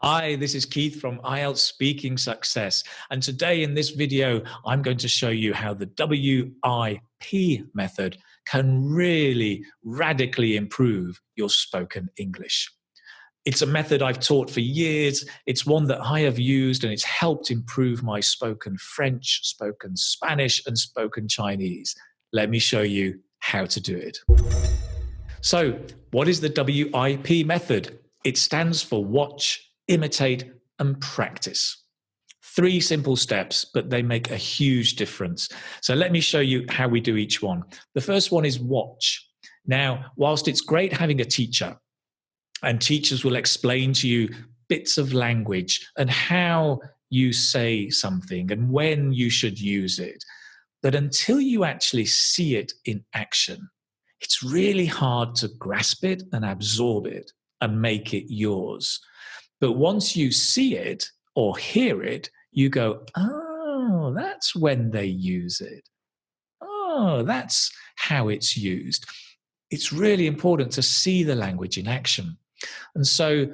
Hi, this is Keith from IELTS Speaking Success. And today in this video, I'm going to show you how the WIP method can really radically improve your spoken English. It's a method I've taught for years. It's one that I have used and it's helped improve my spoken French, spoken Spanish, and spoken Chinese. Let me show you how to do it. So, what is the WIP method? It stands for watch, imitate, and practice. 3 simple steps, but they make a huge difference. So let me show you how we do each one. The first one is watch. Now, whilst it's great having a teacher, and teachers will explain to you bits of language and how you say something and when you should use it, but until you actually see it in action, it's really hard to grasp it and absorb it and make it yours. But once you see it or hear it, you go, oh, that's when they use it. Oh, that's how it's used. It's really important to see the language in action. And so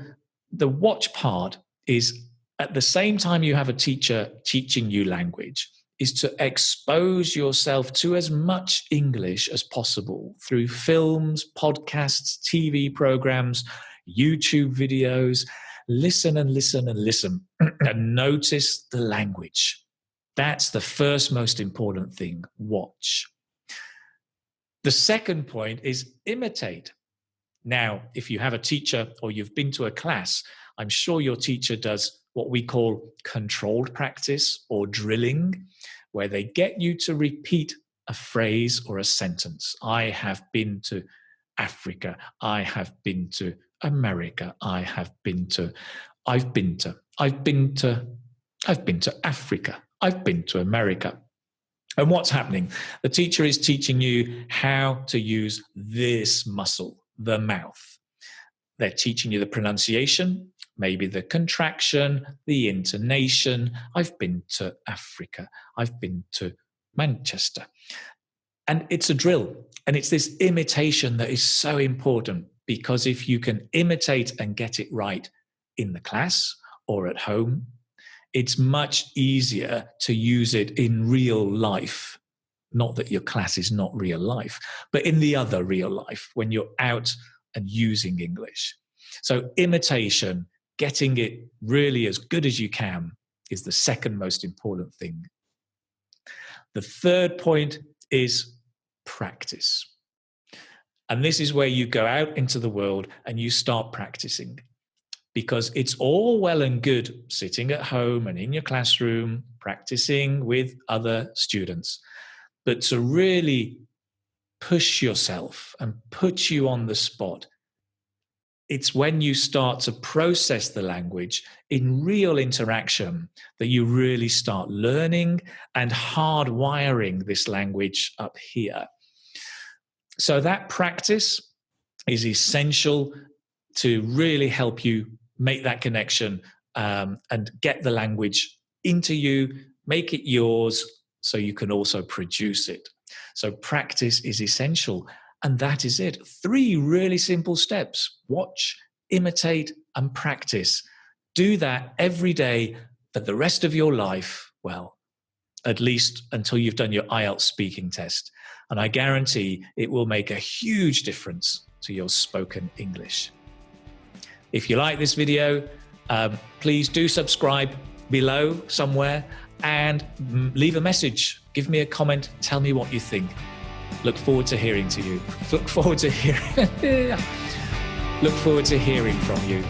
the watch part is at the same time you have a teacher teaching you language, is to expose yourself to as much English as possible through films, podcasts, TV programs, YouTube videos. Listen and listen and listen and notice the language. That's the first most important thing, watch. The second point is imitate. Now, if you have a teacher or you've been to a class, I'm sure your teacher does what we call controlled practice or drilling, where they get you to repeat a phrase or a sentence. I have been to Africa. I have been to America. I've been to Africa. I've been to America. And what's happening? The teacher is teaching you how to use this muscle, the mouth. They're teaching you the pronunciation, maybe the contraction, the intonation. I've been to Africa. I've been to Manchester. And it's a drill. And it's this imitation that is so important, because if you can imitate and get it right in the class or at home, it's much easier to use it in real life. Not that your class is not real life, but in the other real life when you're out and using English. So imitation, getting it really as good as you can, is the second most important thing. The third point is practice. And this is where you go out into the world and you start practicing. Because it's all well and good sitting at home and in your classroom, practicing with other students. But to really push yourself and put you on the spot, it's when you start to process the language in real interaction that you really start learning and hardwiring this language up here. So that practice is essential to really help you make that connection and get the language into you, make it yours, so you can also produce it. So practice is essential. And that is it. 3 really simple steps: watch, imitate, and practice. Do that every day for the rest of your life. Well, at least until you've done your IELTS speaking test. And I guarantee it will make a huge difference to your spoken English. If you like this video, please do subscribe below somewhere and leave a message. Give me a comment. Tell me what you think. Look forward to hearing from you.